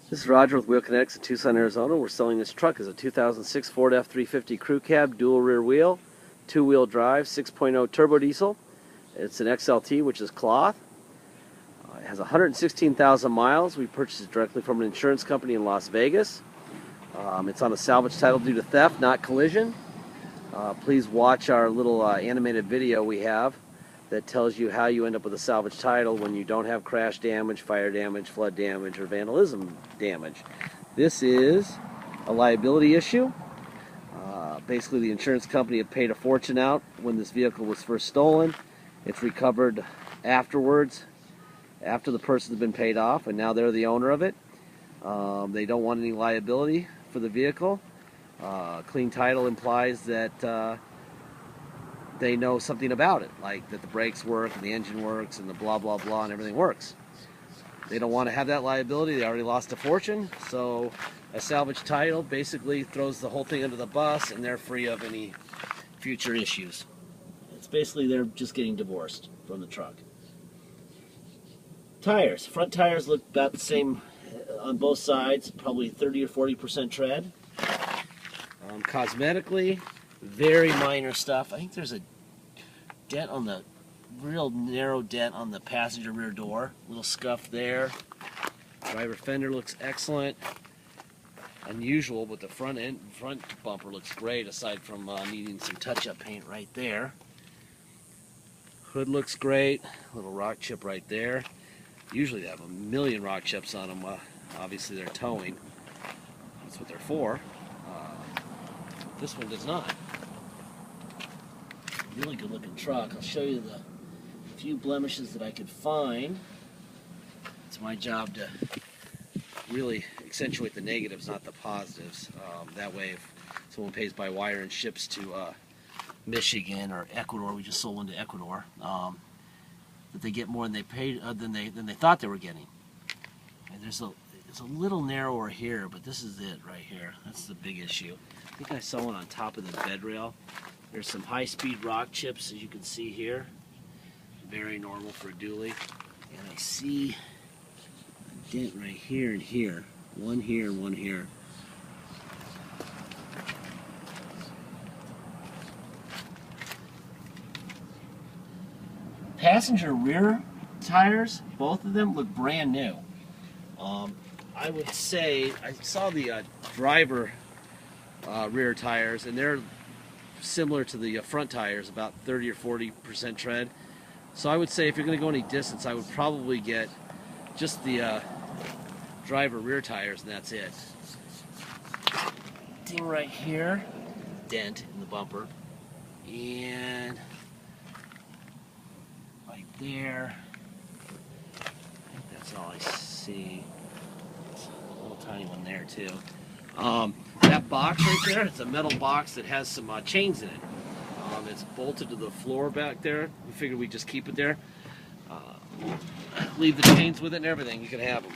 This is Roger with Wheel Kinetics in Tucson, Arizona. We're selling this truck as a 2006 Ford F350 crew cab, dual rear wheel, two-wheel drive, 6.0 turbo diesel. It's an XLT, which is cloth. It has 116,000 miles. We purchased it directly from an insurance company in Las Vegas. It's on a salvage title due to theft, not collision. Please watch our little animated video we have that tells you how you end up with a salvage title when you don't have crash damage, fire damage, flood damage, or vandalism damage. This is a liability issue. Basically, the insurance company had paid a fortune out when this vehicle was first stolen. It's recovered afterwards, after the person has been paid off, and now they're the owner of it. They don't want any liability for the vehicle. Clean title implies that they know something about it, like that the brakes work and the engine works and the blah blah blah and everything works. They don't want to have that liability. They already lost a fortune, so a salvage title basically throws the whole thing under the bus and they're free of any future issues. It's basically they're just getting divorced from the truck. Tires. Front tires look about the same on both sides, probably 30 or 40% tread. Cosmetically, very minor stuff. I think there's a dent on the, real narrow dent on the passenger rear door. Little scuff there. Driver fender looks excellent. Unusual, but the front bumper looks great, aside from needing some touch-up paint right there. Hood looks great. Little rock chip right there. Usually they have a million rock chips on them. Obviously they're towing. That's what they're for. This one does not. Really good looking truck. I'll show you the few blemishes that I could find. It's my job to really accentuate the negatives, not the positives. That way if someone pays by wire and ships to Michigan or Ecuador, we just sold one to Ecuador, that they get more than they paid than they thought they were getting. And it's a little narrower here, but this is it right here. That's the big issue. I think I saw one on top of the bed rail. There's some high-speed rock chips, as you can see here. Very normal for a dually. And I see a dent right here and here. One here and one here. Passenger rear tires, both of them look brand new. I would say, I saw the driver rear tires, and they're similar to the front tires, about 30 or 40% tread. So I would say if you're going to go any distance, I would probably get just the driver rear tires, and that's it. Thing right here, dent in the bumper, and right there, I think that's all I see. A little tiny one there too. That box right there, it's a metal box that has some chains in it. It's bolted to the floor back there. We figured we'd just keep it there. Leave the chains with it and everything. You can have them.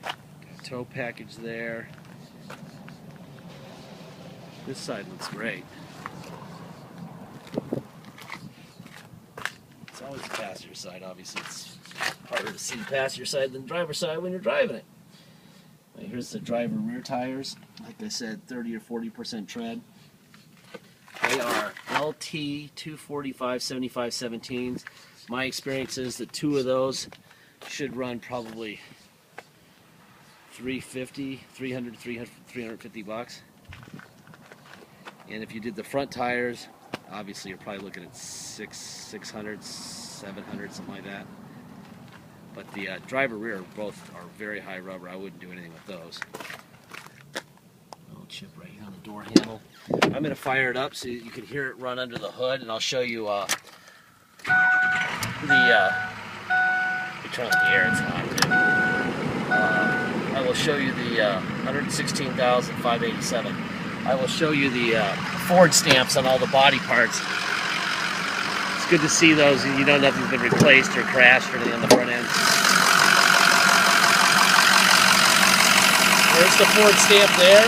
Got a tow package there. This side looks great. It's always the passenger side. Obviously, it's harder to see the passenger side than the driver's side when you're driving it. Here's the driver rear tires. Like I said, 30 or 40% tread. They are LT 245 75 17s. My experience is that two of those should run probably 350 bucks. And if you did the front tires, obviously you're probably looking at 600, 700, something like that. But the driver rear both are very high rubber. I wouldn't do anything with those. Little chip right here on the door handle. I'm going to fire it up so you can hear it run under the hood, and I'll show you you turn on the air, it's hot too. I will show you the 116,587. I will show you the Ford stamps on all the body parts. It's good to see those, and you know nothing's been replaced or crashed or anything on the front end. There's the Ford stamp there.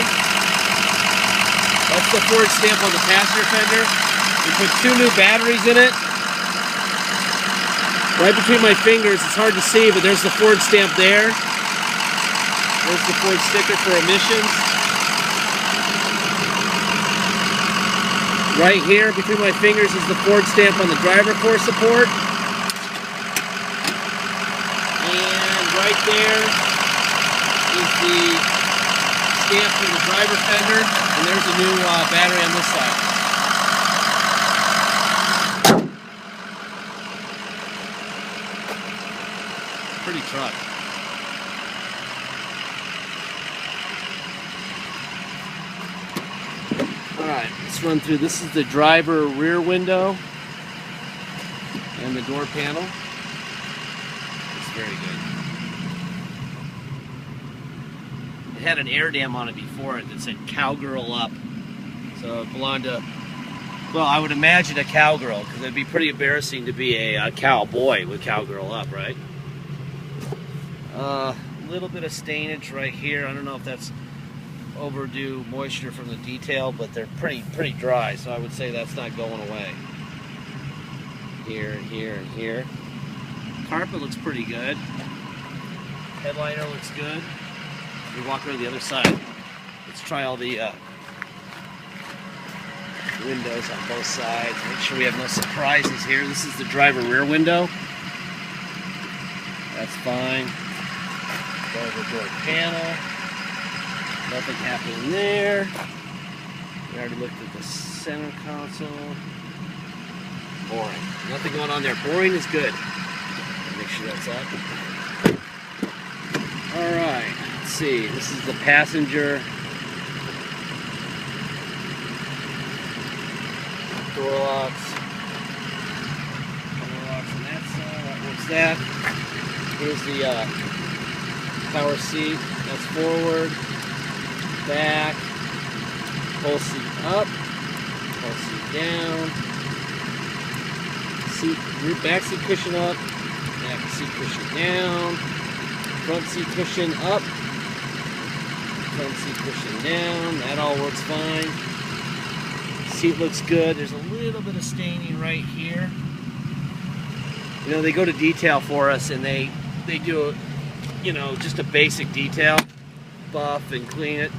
That's the Ford stamp on the passenger fender. We put 2 new batteries in it. Right between my fingers, it's hard to see, but there's the Ford stamp there. There's the Ford sticker for emissions. Right here between my fingers is the Ford stamp on the driver core support. And right there is the stamp for the driver fender. And there's a new battery on this side. Pretty truck. Alright, let's run through. This is the driver rear window and the door panel. It's very good. It had an air dam on it before it that said Cowgirl Up. So it belonged to, well, I would imagine a cowgirl, because it'd be pretty embarrassing to be a cowboy with Cowgirl Up, right? A little bit of stainage right here. I don't know if that's overdue moisture from the detail, but they're pretty dry, so I would say that's not going away. Here, here, and here. Carpet looks pretty good. Headliner looks good. We walk around the other side. Let's try all the windows on both sides. Make sure we have no surprises here. This is the driver rear window. That's fine. Driver door panel. Nothing happening there. We already looked at the center console. Boring. Nothing going on there. Boring is good. Make sure that's up. Alright, let's see. This is the passenger door locks. Door locks on that side. That works that. Here's the power seat. That's forward. Back, whole seat up, whole seat down, back seat cushion up, back seat cushion down, front seat cushion up, front seat cushion down. That all works fine. Seat looks good. There's a little bit of staining right here. You know, they go to detail for us, and they do, you know, just a basic detail, buff and clean it.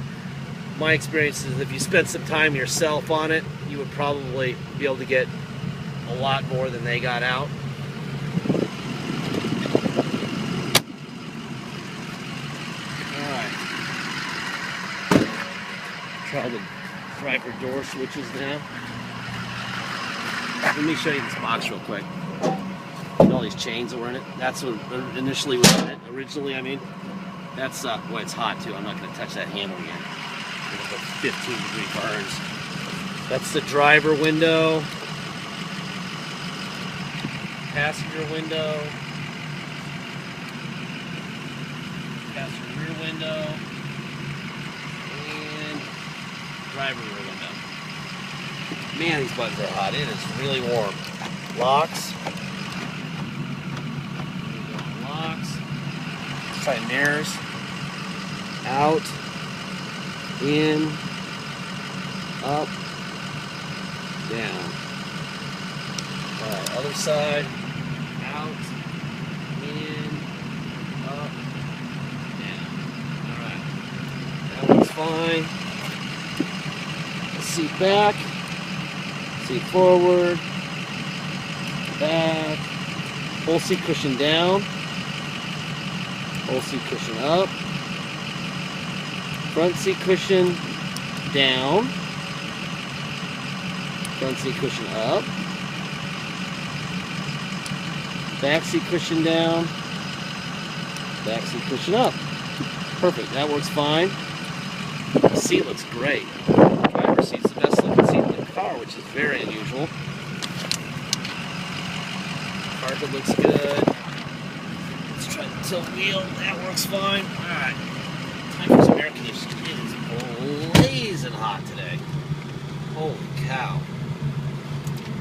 My experience is if you spent some time yourself on it, you would probably be able to get a lot more than they got out. Alright. Try the driver door switches now. Let me show you this box real quick. All these chains that were in it. That's what initially was in it. Originally, I mean. That's, boy, it's hot too. I'm not going to touch that handle again. 15-degree burns. That's the driver window. Passenger window. Passenger rear window. And driver rear window. Man, these buttons are hot. It is really warm. Locks. Locks. Let's try mirrors. Out. In, up, down. Alright, other side, out, in, up, down. Alright, that one's fine. Seat back, seat forward, back, whole seat cushion down, whole seat cushion up. Front seat cushion down, front seat cushion up, back seat cushion down, back seat cushion up. Perfect, that works fine. The seat looks great. The driver's seat's the best looking seat in the car, which is very unusual. Carpet looks good. Let's try the tilt wheel, that works fine. Alright. Time for some air conditioning. It is blazing hot today. Holy cow.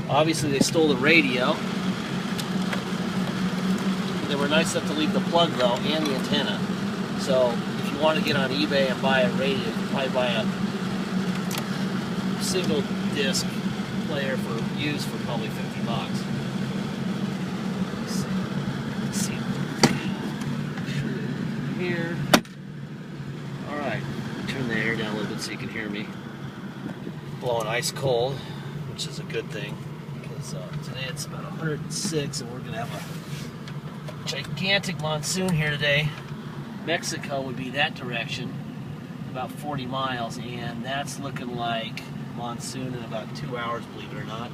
Obviously they stole the radio. They were nice enough to leave the plug though, and the antenna. So if you want to get on eBay and buy a radio, you can probably buy a single disc player for use for probably $50. here. All right, turn the air down a little bit so you can hear me. Blowing ice cold, which is a good thing, because today it's about 106 and we're going to have a gigantic monsoon here today. Mexico would be that direction, about 40 miles, and that's looking like monsoon in about 2 hours, believe it or not.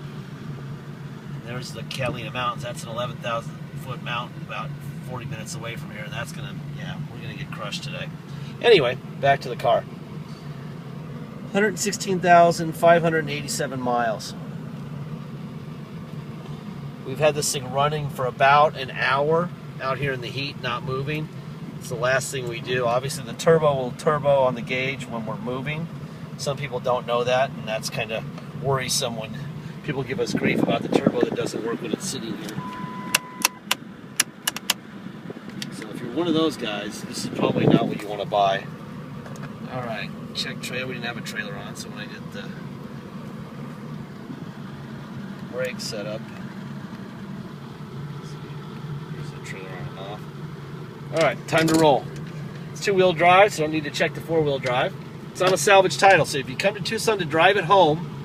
There's the Catalina Mountains. That's an 11,000 foot mountain about 40 minutes away from here, and that's gonna, yeah, we're gonna get crushed today. Anyway, back to the car. 116,587 miles. We've had this thing running for about an hour out here in the heat, not moving. It's the last thing we do. Obviously, the turbo will turbo on the gauge when we're moving. Some people don't know that, and that's kind of worrisome when people give us grief about the turbo that doesn't work when it's sitting here. So if you're one of those guys, this is probably not what you want to buy. All right, check trailer. We didn't have a trailer on, so when I did the brake setup, here's the trailer on and off. All right, time to roll. It's two-wheel drive, so I don't need to check the four-wheel drive. It's on a salvage title, so if you come to Tucson to drive it home,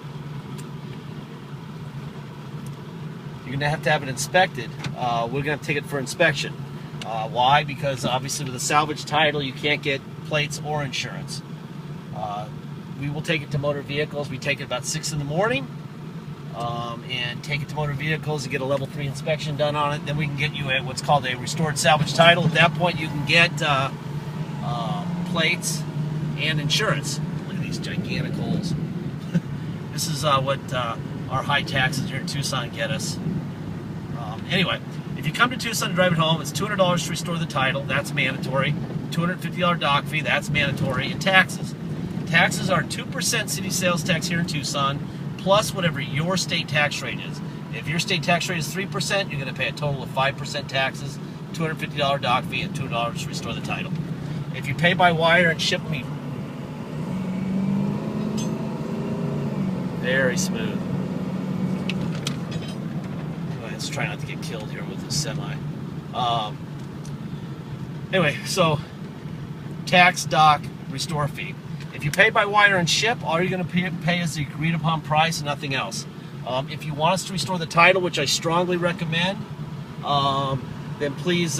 you're going to have it inspected. We're going to take it for inspection. Why? Because obviously with a salvage title, you can't get plates or insurance. We will take it to motor vehicles. We take it about 6 in the morning and take it to motor vehicles to get a level 3 inspection done on it. Then we can get you what's called a restored salvage title. At that point, you can get plates and insurance. Look at these gigantic holes. This is what our high taxes here in Tucson get us. Anyway, if you come to Tucson to drive it home, it's $200 to restore the title. That's mandatory. $250 dock fee. That's mandatory. And taxes. Taxes are 2% city sales tax here in Tucson, plus whatever your state tax rate is. If your state tax rate is 3%, you're going to pay a total of 5% taxes, $250 dock fee, and $200 to restore the title. If you pay by wire and ship me, very smooth. Let's try not to get killed here with this semi. Anyway, so tax, dock, restore fee. If you pay by wire and ship, all you're going to pay is the agreed upon price and nothing else. If you want us to restore the title, which I strongly recommend, then please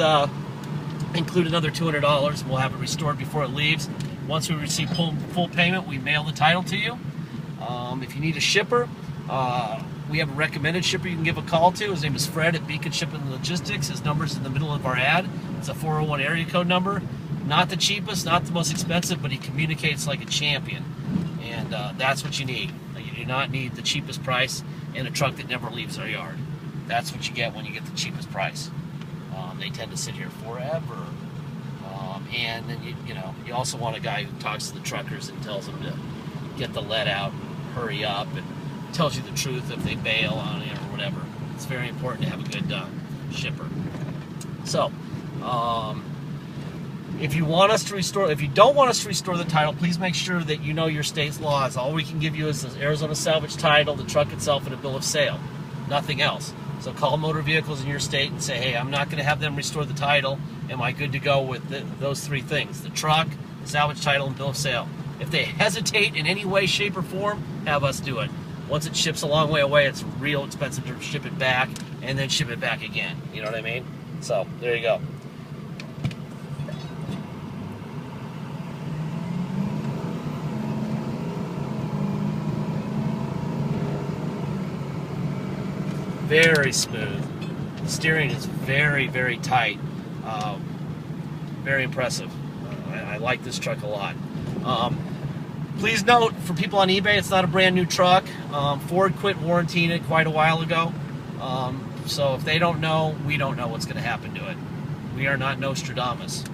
include another $200. We'll have it restored before it leaves. Once we receive full payment, we mail the title to you. If you need a shipper, we have a recommended shipper you can give a call to. His name is Fred at Beacon Shipping and Logistics. His number's in the middle of our ad. It's a 401 area code number. Not the cheapest, not the most expensive, but he communicates like a champion. And that's what you need. You do not need the cheapest price in a truck that never leaves our yard. That's what you get when you get the cheapest price. They tend to sit here forever. And then you also want a guy who talks to the truckers and tells them to get the lead out, hurry up, and tells you the truth if they bail on it or whatever. It's very important to have a good shipper. So, if you want us to restore, if you don't want us to restore the title, please make sure that you know your state's laws. All we can give you is the Arizona salvage title, the truck itself, and a bill of sale. Nothing else. So call motor vehicles in your state and say, hey, I'm not going to have them restore the title. Am I good to go with those three things? The truck, the salvage title, and bill of sale. If they hesitate in any way, shape, or form, have us do it. Once it ships a long way away, it's real expensive to ship it back and then ship it back again. You know what I mean? So, there you go. Very smooth. The steering is very, very tight. Very impressive. I like this truck a lot. Please note, for people on eBay, it's not a brand new truck. Ford quit warrantying it quite a while ago. So if they don't know, we don't know what's going to happen to it. We are not Nostradamus.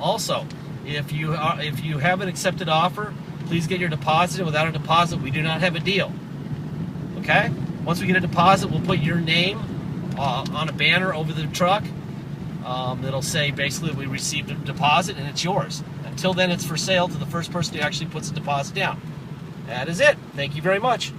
Also, if you have an accepted offer, please get your deposit. Without a deposit, we do not have a deal. Okay? Once we get a deposit, we'll put your name on a banner over the truck. That'll say basically we received a deposit and it's yours. Until then, it's for sale to the first person who actually puts the deposit down. That is it. Thank you very much.